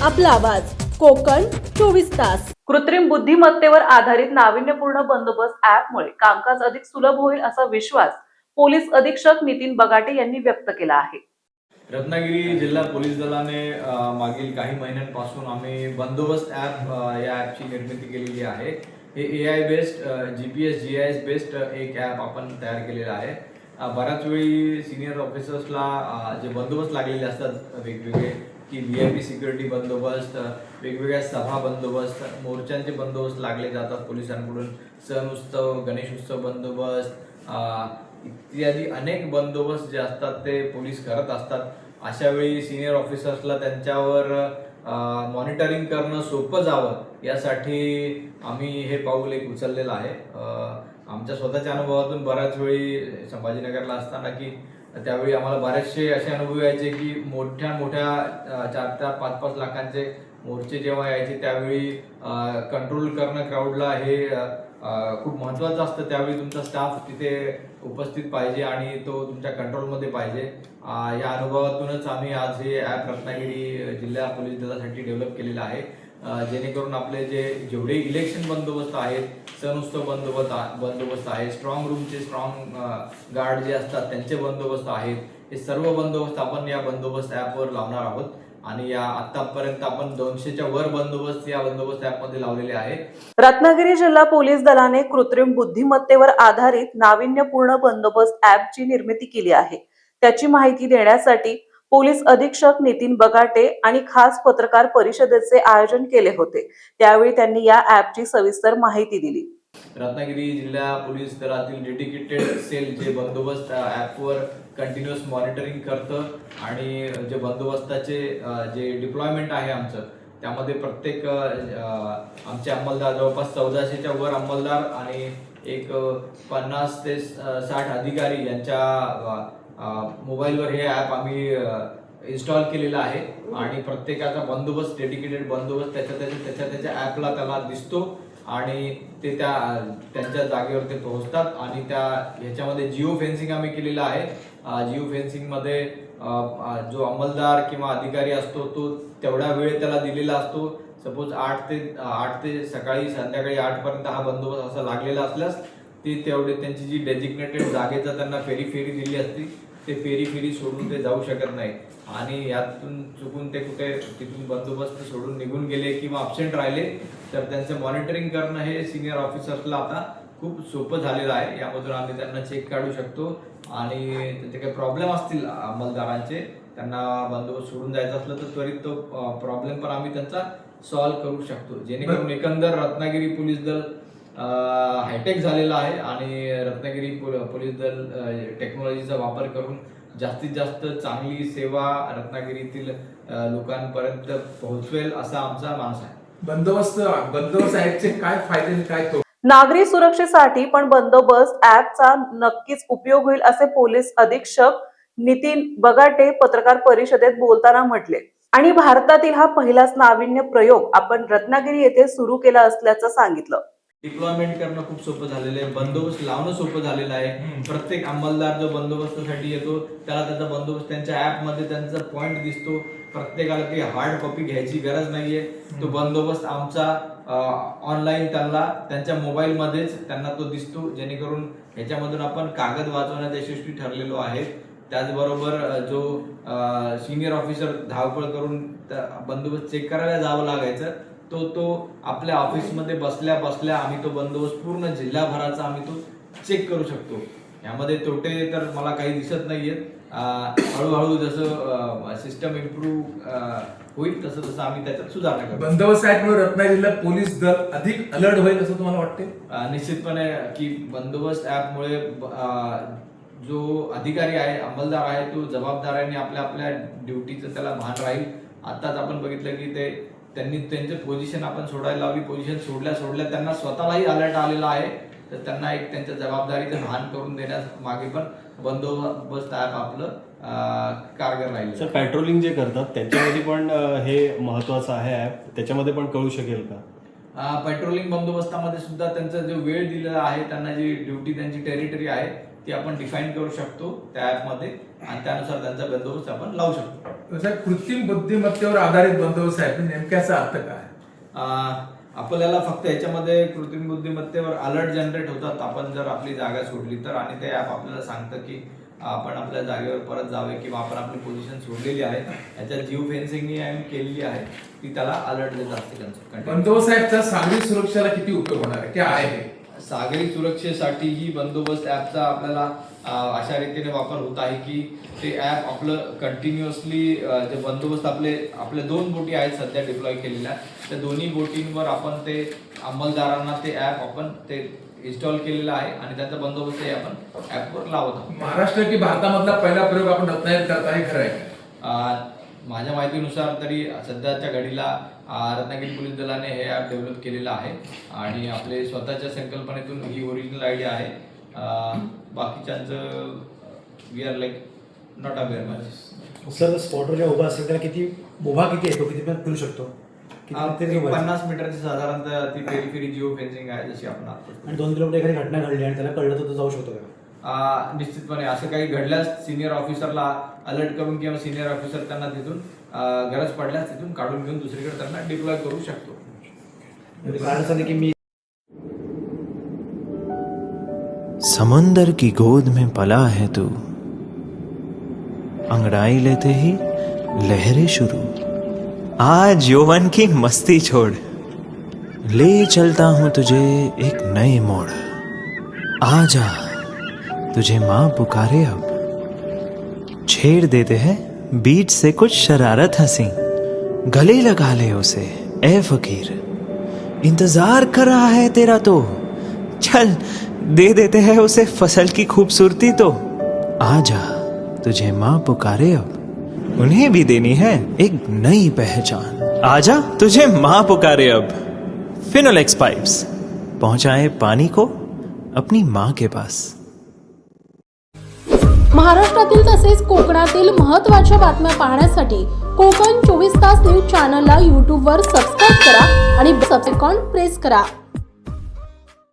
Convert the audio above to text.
आपला आवाज कोकण 24 तास। कृत्रिम बुद्धिमत्तेवर आधारित नाविन्यपूर्ण बंदोबस्त ॲपमुळे कामकाज अधिक सुलभ होईल असा विश्वास पोलीस अधीक्षक नितीन बगाटे यांनी व्यक्त केला आहे। रत्नागिरी जिल्हा पोलीस दलाने मागील काही महिन्यांपासून आम्ही बंदोबस्त ॲप या ॲपची निर्मिती केलेली आहे। हे AI based GPS GIS based एक ॲप आपण तयार केलेलं आहे। बऱ्याच वेळी सिनियर ऑफिसर्सला जे बंदोबस्त लागलेले असतात वेगवेगळे की VIP सिक्युरिटी बंदोबस्त, वेगवेगळ्या सभा बंदोबस्त, मोर्चांचे बंदोबस्त लागले जातात पोलिसांकडून, सण उत्सव, गणेश उत्सव बंदोबस्त इत्यादी अनेक बंदोबस्त जे असतात ते पोलीस करत असतात। अशा वेळी सिनियर ऑफिसर्सला त्यांच्यावर मॉनिटरिंग करणं सोपं जावं यासाठी आम्ही हे पाऊल एक उचललेलं आहे। आमच्या स्वतःच्या अनुभवातून बऱ्याच वेळी संभाजीनगरला असताना की त्यावेळी आम्हाला बरेचसे असे अनुभव यायचे की मोठ्या 4-4, 5-5 लाखांचे मोर्चे जेव्हा यायचे त्यावेळी कंट्रोल करणं क्राऊडला हे खूप महत्त्वाचं असतं। त्यावेळी तुमचा स्टाफ तिथे उपस्थित पाहिजे आणि तो तुमच्या कंट्रोलमध्ये पाहिजे। या अनुभवातूनच आम्ही आज हे ॲप रत्नागिरी जिल्हा पोलीस दलासाठी डेव्हलप केलेलं आहे, जेणेकरून आपले जेवढे इलेक्शन बंदोबस्त आहेत, सण उत्सव बंदोबस्त आहे, स्ट्रॉंग रूमचे स्ट्रॉंग गार्ड जे असतात त्यांचे बंदोबस्त आहेत, हे सर्व बंदोबस्त आपण या बंदोबस्त ॲपवर लावणार आहोत। आणि या आतापर्यंत आपण 200च्या वर बंदोबस्त या बंदोबस्त ॲपमध्ये लावलेले आहे। रत्नागिरी जिल्हा पोलीस दलाने कृत्रिम बुद्धिमत्तेवर आधारित नाविन्यपूर्ण बंदोबस्त ॲपची निर्मिती केली आहे। त्याची माहिती देण्यासाठी पोलीस अधीक्षक नितीन बगाटे आणि खास पत्रकार परिषदेचे आयोजन केले होते। त्यावेळी त्यांनी या ॲपची सविस्तर माहिती दिली। रत्नागिरी जिल्हा पोलीस दलातील डेडिकेटेड सेल जे बंदोबस्त ॲपवर कंटिन्युअस मॉनिटरिंग करतं आणि जे बंदोबस्ताचे जे डिप्लॉयमेंट आहे आमचं, त्यामध्ये प्रत्येक आमचे अंमलदार जवळपास 1400च्या वर अंमलदार आणि एक 50 ते 60 अधिकारी यांच्या मोबाईलवर हे ॲप आम्ही इन्स्टॉल केलेलं आहे आणि प्रत्येकाचा बंदोबस्त डेडिकेटेड बंदोबस्त त्याच्या ॲपला त्याला दिसतो आणि ते त्यांच्या जागेवर ते पोहोचतात। आणि ह्याच्यामध्ये जिओ फेन्सिंग आम्ही केलेलं आहे। जिओ फेन्सिंगमध्ये जो अंमलदार किंवा अधिकारी असतो तो तेवढा वेळ त्याला दिलेला असतो। सपोज 8 ते संध्याकाळी 8 पर्यंत हा बंदोबस्त असा लागलेला असल्यास ते तेवढे त्यांची जी डेजिग्नेटेड जागेचा त्यांना फेरी दिली असती, ते फेरी सोडून ते जाऊ शकत नाही आणि यातून चुकून ते कुठे तिथून बंदोबस्त सोडून निघून गेले किंवा अब्सेंट राहिले तर त्यांचं मॉनिटरिंग करणं हे सिनियर ऑफिसर्सला आता खूप सोपं झालेलं आहे। यामधून आम्ही त्यांना चेक काढू शकतो आणि त्यांचे काही प्रॉब्लेम असतील अंमलदारांचे, त्यांना बंदोबस्त सोडून जायचं असलं तर त्वरित तो प्रॉब्लेम पण आम्ही त्यांचा सॉल्व्ह करू शकतो, जेणेकरून एकंदर रत्नागिरी पोलीस दल हायटेक झालेला आहे आणि रत्नागिरी पोलीस दल टेक्नॉलॉजीचा वापर करून जास्तीत जास्त चांगली सेवा रत्नागिरीतील लोकांपर्यंत पोहोचवेल असा आमचा मानस आहे। बंदोबस्त ॲपचे काय फायदे काय तो? नागरी सुरक्षेसाठी पण बंदोबस्त ॲपचा नक्कीच उपयोग होईल असे पोलीस अधीक्षक नितीन बगाटे पत्रकार परिषदेत बोलताना म्हटले। आणि भारतातील हा पहिलाच नाविन्य प्रयोग आपण रत्नागिरी येथे सुरू केला असल्याचं सांगितलं। डिप्लॉयमेंट करणं खूप सोपं झालेलं आहे, बंदोबस्त लावणं सोपं झालेलं आहे। प्रत्येक अंमलदार जो बंदोबस्तासाठी येतो त्याला त्याचा बंदोबस्त त्यांच्या ॲपमध्ये त्यांचा पॉइंट दिसतो। प्रत्येकाला ती हार्ड कॉपी घ्यायची गरज नाहीये, तो बंदोबस्त आमचा ऑनलाईन त्यांच्या मोबाईलमध्येच त्यांना तो दिसतो, जेणेकरून ह्याच्यामधून आपण कागद वाचवण्यात यशस्वी ठरलेलो आहे। त्याचबरोबर जो सिनियर ऑफिसर धावपळ करून बंदोबस्त चेक करायला जावं लागायचं तो आपल्या ऑफिसमध्ये बसल्या आम्ही तो बंदोबस्त पूर्ण जिल्हाभराचा आम्ही तो चेक करू शकतो। यामध्ये तोटे तर मला काही दिसत नाहीयेत। हळूहळू जसं सिस्टम इम्प्रूव्ह होईल तसं आम्ही त्याच्यात सुधारणा करू। बंदोबस्त ॲपमुळे रत्नागिरी जिल्हा पोलीस दल अधिक अलर्ट होईल असं तुम्हाला वाटते? निश्चितपणे की बंदोबस्त ॲपमुळे जो अधिकारी आहे, अंमलदार आहे, तो जबाबदारीने आपल्या ड्युटीचं त्याला भान राहील। आताच आपण बघितलं की त्यांनी त्यांचं पोझिशन आपण सोडायला लावली, पोझिशन सोडल्या त्यांना स्वतःलाही अलर्ट आलेला आहे, तर त्यांना एक त्यांच्या जबाबदारीचं भान करून देण्यास मागे पण बंदोबस्त ॲप आपलं कारगर राहील। सर, पेट्रोलिंग जे करतात त्याच्यामध्ये पण हे महत्त्वाचं आहे ॲप, त्याच्यामध्ये पण कळू शकेल का? पेट्रोलिंग बंदोबस्तामध्ये सुद्धा त्यांचा जो वेळ दिलेला आहे, त्यांना जी ड्युटी त्यांची टेरिटरी आहे ती आपण डिफाईन करू शकतो त्या ॲपमध्ये आणि त्यानुसार त्यांचा बंदोबस्त आपण लावू शकतो. साहेब, कृत्रिम बुद्धिमत्तेवर आधारित बंदोबस्त आहे पण नेमक्याचा अर्थ काय? आपल्याला फक्त याच्यामध्ये कृत्रिम बुद्धिमत्तेवर अलर्ट जनरेट होतात. आपण जर आपली जागा सोडली तर आणि ते ॲप आपल्याला सांगतं की आपण आपल्या जागेवर परत जावे किंवा आपण आपली पोझिशन सोडलेली आहे. याच्यात जिओ फेन्सिंग आम्ही केलेली आहे, ती त्याला अलर्ट देत असते. बंदोबस्त साहेबचा सागरी सुरक्षेला किती उपयोग होणार आहे, काय आहे हे? सागरी सुरक्षेसाठीही बंदोबस्त ॲपचा आपल्याला अशा रीतीने वापर होत आहे की ते ॲप आपलं कंटिन्युअसली जे बंदोबस्त आपले 2 बोटी आहेत सध्या डिप्लॉय केलेल्या, त्या दोन्ही बोटींवर आपण ते अंमलदारांना ते ॲप आपण ते इन्स्टॉल केलेलं आहे आणि त्याचा बंदोबस्तही आपण ॲपवर लावत आहोत. महाराष्ट्र की भारतामधला पहिला प्रयोग आपण रत्नागिरीत करता हे खरं आहे? माझ्या माहितीनुसार तरी सध्याच्या घडीला रत्नागिरी पोलीस दलाने हे ॲप डेव्हलप केलेलं आहे आणि आपले स्वतःच्या संकल्पनेतून ही ओरिजिनल आयडिया आहे. बाकीच्यांचं we are like not aware much. Sir, स्पॉटवर जेव्हा उभा असेल त्याला उभा किती आहे, तो किती पण फिरू शकतो? 50 मीटरची साधारणतः ती पेरिफेरी जिओ फेन्सिंग आहे जशी आपण आता. आणि 2 किलोमीटर एखादी घटना घडली आणि त्याला कळलं तर तो जाऊ शकतो का? निश्चितपणे असं काही घडल्यास सिनियर ऑफिसरला अलर्ट करून किंवा सिनियर ऑफिसर त्यांना तिथून गरज पडल्यास तिथून काढून घेऊन दुसरीकडे त्यांना डिप्लॉय करू शकतो. कारण असं की मी समुंदर की गोद में पला है तू, अंगड़ाई लेते ही लहरें शुरू, आज यौवन की मस्ती छोड़, ले चलता हूं तुझे एक नए मोड़, आजा तुझे माँ पुकारे अब, छेड़ देते हैं बीच से कुछ शरारत हंसी, गले लगा ले उसे ए फकीर, इंतजार कर रहा है तेरा तो, चल दे देते हैं उसे फसल की खूबसूरती तो, आजा तुझे माँ पुकारे अब, उन्हें भी देनी है एक नई पहचान, आजा तुझे माँ पुकारे अब. फिनोलेक्स पाइप्स पहुंचाए पानी को अपनी माँ के पास. महाराष्ट्रातील तसेच कोकणातील महत्त्वाच्या बातम्या पाहण्यासाठी कोकण 24 तास न्यूज चॅनलला यूट्यूबवर सबस्क्राईब करा आणि बेल आयकॉन प्रेस करा.